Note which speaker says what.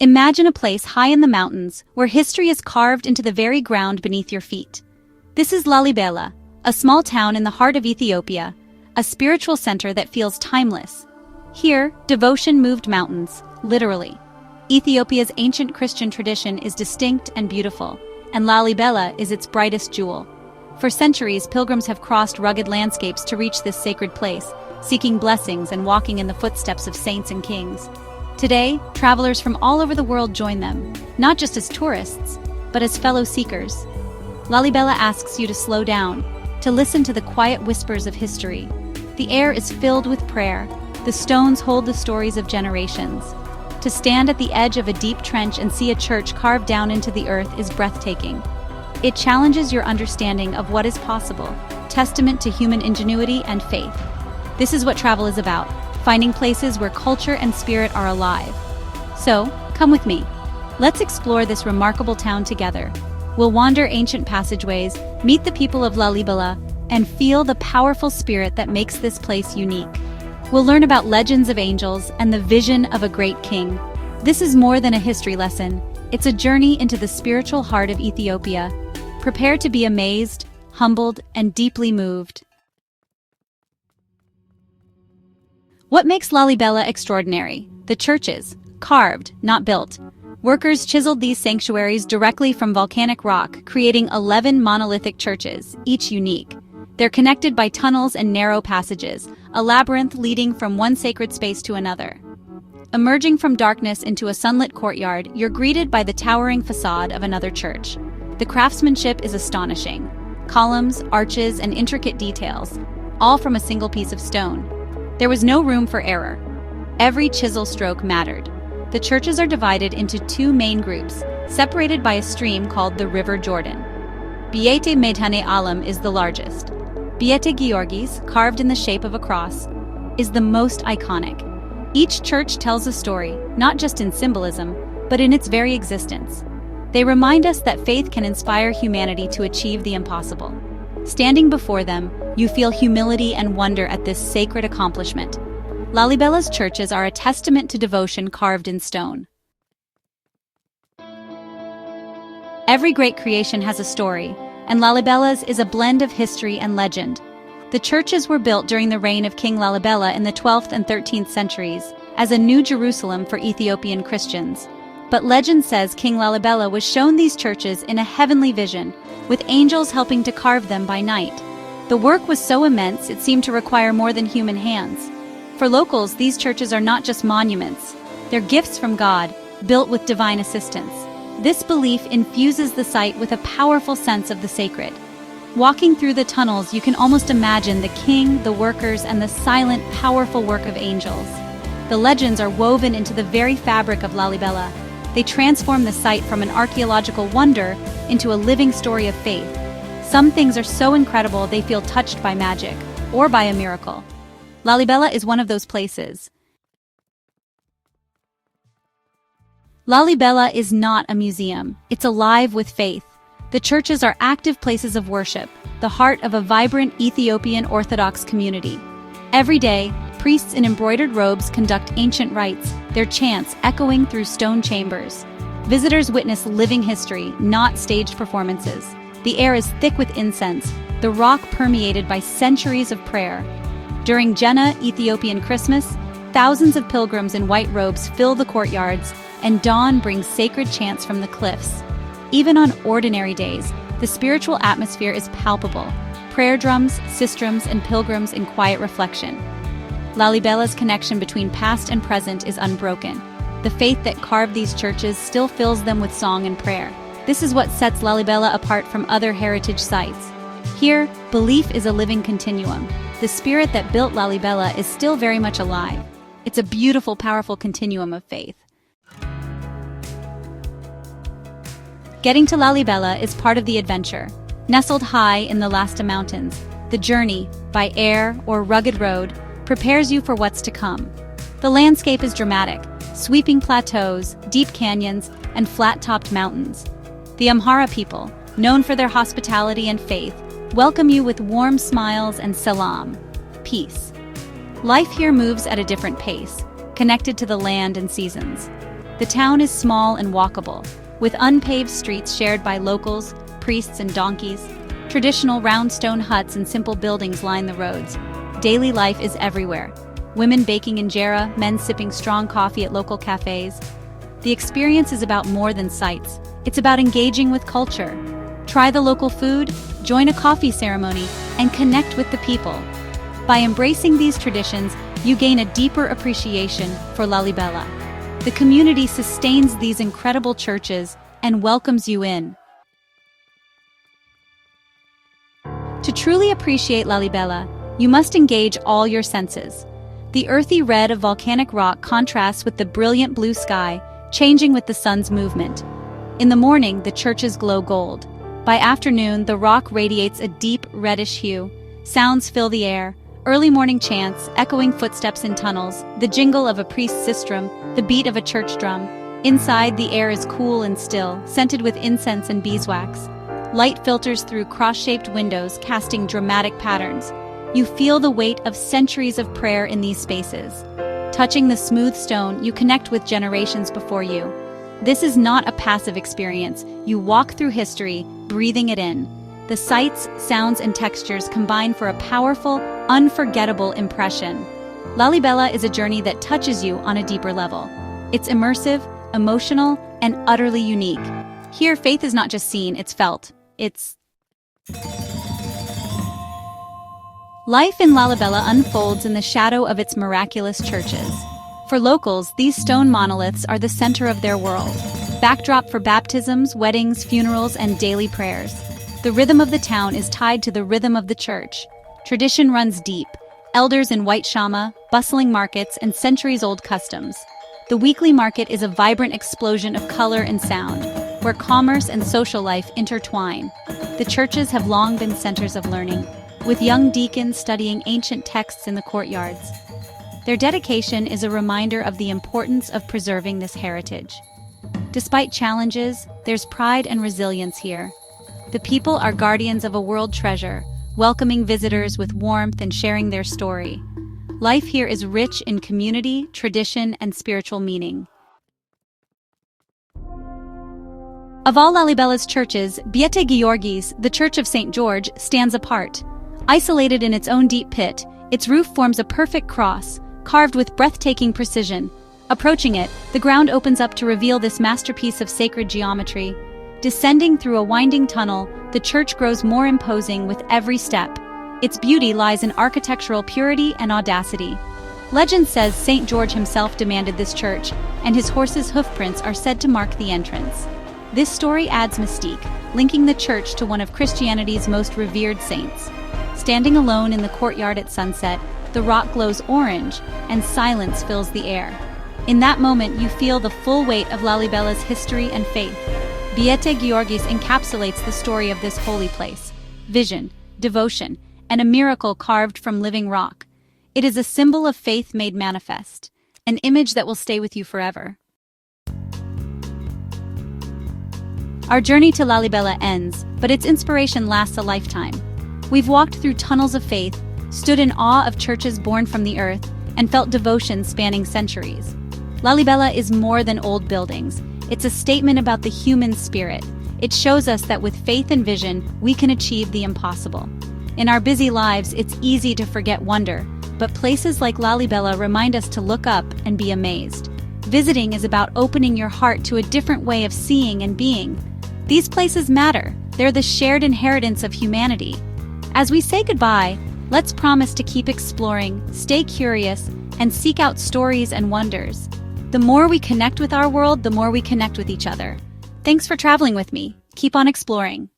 Speaker 1: Imagine a place high in the mountains where history is carved into the very ground beneath your feet. This is Lalibela, a small town in the heart of Ethiopia, a spiritual center that feels timeless. Here, devotion moved mountains, literally. Ethiopia's ancient Christian tradition is distinct and beautiful, and Lalibela is its brightest jewel. For centuries, pilgrims have crossed rugged landscapes to reach this sacred place, seeking blessings and walking in the footsteps of saints and kings. Today, travelers from all over the world join them, not just as tourists, but as fellow seekers. Lalibela asks you to slow down, to listen to the quiet whispers of history. The air is filled with prayer. The stones hold the stories of generations. To stand at the edge of a deep trench and see a church carved down into the earth is breathtaking. It challenges your understanding of what is possible, testament to human ingenuity and faith. This is what travel is about, finding places where culture and spirit are alive. So, come with me. Let's explore this remarkable town together. We'll wander ancient passageways, meet the people of Lalibela, and feel the powerful spirit that makes this place unique. We'll learn about legends of angels and the vision of a great king. This is more than a history lesson. It's a journey into the spiritual heart of Ethiopia. Prepare to be amazed, humbled, and deeply moved. What makes Lalibela extraordinary? The churches, carved, not built. Workers chiseled these sanctuaries directly from volcanic rock, creating 11 monolithic churches, each unique. They're connected by tunnels and narrow passages, a labyrinth leading from one sacred space to another. Emerging from darkness into a sunlit courtyard, you're greeted by the towering facade of another church. The craftsmanship is astonishing. Columns, arches, and intricate details, all from a single piece of stone. There was no room for error. Every chisel stroke mattered. The churches are divided into two main groups, separated by a stream called the River Jordan. Biete Medhane Alam is the largest. Biete Georgis, carved in the shape of a cross, is the most iconic. Each church tells a story, not just in symbolism, but in its very existence. They remind us that faith can inspire humanity to achieve the impossible. Standing before them, you feel humility and wonder at this sacred accomplishment. Lalibela's churches are a testament to devotion carved in stone. Every great creation has a story, and Lalibela's is a blend of history and legend. The churches were built during the reign of King Lalibela in the 12th and 13th centuries as a new Jerusalem for Ethiopian Christians. But legend says King Lalibela was shown these churches in a heavenly vision, with angels helping to carve them by night. The work was so immense it seemed to require more than human hands. For locals, these churches are not just monuments. They're gifts from God, built with divine assistance. This belief infuses the site with a powerful sense of the sacred. Walking through the tunnels, you can almost imagine the king, the workers, and the silent, powerful work of angels. The legends are woven into the very fabric of Lalibela. They transform the site from an archaeological wonder into a living story of faith. Some things are so incredible they feel touched by magic, or by a miracle. Lalibela is one of those places. Lalibela is not a museum. It's alive with faith. The churches are active places of worship, the heart of a vibrant Ethiopian Orthodox community. Every day, priests in embroidered robes conduct ancient rites, their chants echoing through stone chambers. Visitors witness living history, not staged performances. The air is thick with incense, the rock permeated by centuries of prayer. During Jena, Ethiopian Christmas, thousands of pilgrims in white robes fill the courtyards, and dawn brings sacred chants from the cliffs. Even on ordinary days, the spiritual atmosphere is palpable. Prayer drums, sistrums, and pilgrims in quiet reflection. Lalibela's connection between past and present is unbroken. The faith that carved these churches still fills them with song and prayer. This is what sets Lalibela apart from other heritage sites. Here, belief is a living continuum. The spirit that built Lalibela is still very much alive. It's a beautiful, powerful continuum of faith. Getting to Lalibela is part of the adventure. Nestled high in the Lasta Mountains, the journey, by air or rugged road, prepares you for what's to come. The landscape is dramatic, sweeping plateaus, deep canyons, and flat-topped mountains. The Amhara people, known for their hospitality and faith, welcome you with warm smiles and salam, peace. Life here moves at a different pace, connected to the land and seasons. The town is small and walkable, with unpaved streets shared by locals, priests, and donkeys. Traditional round stone huts and simple buildings line the roads. Daily life is everywhere. Women baking injera, men sipping strong coffee at local cafes. The experience is about more than sights. It's about engaging with culture. Try the local food, join a coffee ceremony, and connect with the people. By embracing these traditions, you gain a deeper appreciation for Lalibela. The community sustains these incredible churches and welcomes you in. To truly appreciate Lalibela, you must engage all your senses. The earthy red of volcanic rock contrasts with the brilliant blue sky, changing with the sun's movement. In the morning, the churches glow gold. By afternoon, the rock radiates a deep reddish hue. Sounds fill the air. Early morning chants, echoing footsteps in tunnels, the jingle of a priest's sistrum, the beat of a church drum. Inside, the air is cool and still, scented with incense and beeswax. Light filters through cross-shaped windows, casting dramatic patterns. You feel the weight of centuries of prayer in these spaces. Touching the smooth stone, you connect with generations before you. This is not a passive experience. You walk through history, breathing it in. The sights, sounds, and textures combine for a powerful, unforgettable impression. Lalibela is a journey that touches you on a deeper level. It's immersive, emotional, and utterly unique. Here, faith is not just seen, it's felt. Life in Lalibela unfolds in the shadow of its miraculous churches. For locals, these stone monoliths are the center of their world, backdrop for baptisms, weddings, funerals, and daily prayers. The rhythm of the town is tied to the rhythm of the church. Tradition runs deep, elders in white shama, bustling markets, and centuries-old customs. The weekly market is a vibrant explosion of color and sound, where commerce and social life intertwine. The churches have long been centers of learning, with young deacons studying ancient texts in the courtyards. Their dedication is a reminder of the importance of preserving this heritage. Despite challenges, there's pride and resilience here. The people are guardians of a world treasure, welcoming visitors with warmth and sharing their story. Life here is rich in community, tradition, and spiritual meaning. Of all Lalibela's churches, Biete Georgis, the Church of St. George, stands apart. Isolated in its own deep pit, its roof forms a perfect cross, carved with breathtaking precision. Approaching it, the ground opens up to reveal this masterpiece of sacred geometry. Descending through a winding tunnel, the church grows more imposing with every step. Its beauty lies in architectural purity and audacity. Legend says St. George himself demanded this church, and his horse's hoofprints are said to mark the entrance. This story adds mystique, linking the church to one of Christianity's most revered saints. Standing alone in the courtyard at sunset, the rock glows orange, and silence fills the air. In that moment, you feel the full weight of Lalibela's history and faith. Biete Georgis encapsulates the story of this holy place: vision, devotion, and a miracle carved from living rock. It is a symbol of faith made manifest, an image that will stay with you forever. Our journey to Lalibela ends, but its inspiration lasts a lifetime. We've walked through tunnels of faith, stood in awe of churches born from the earth, and felt devotion spanning centuries. Lalibela is more than old buildings. It's a statement about the human spirit. It shows us that with faith and vision, we can achieve the impossible. In our busy lives, it's easy to forget wonder, but places like Lalibela remind us to look up and be amazed. Visiting is about opening your heart to a different way of seeing and being. These places matter. They're the shared inheritance of humanity. As we say goodbye, let's promise to keep exploring, stay curious, and seek out stories and wonders. The more we connect with our world, the more we connect with each other. Thanks for traveling with me. Keep on exploring.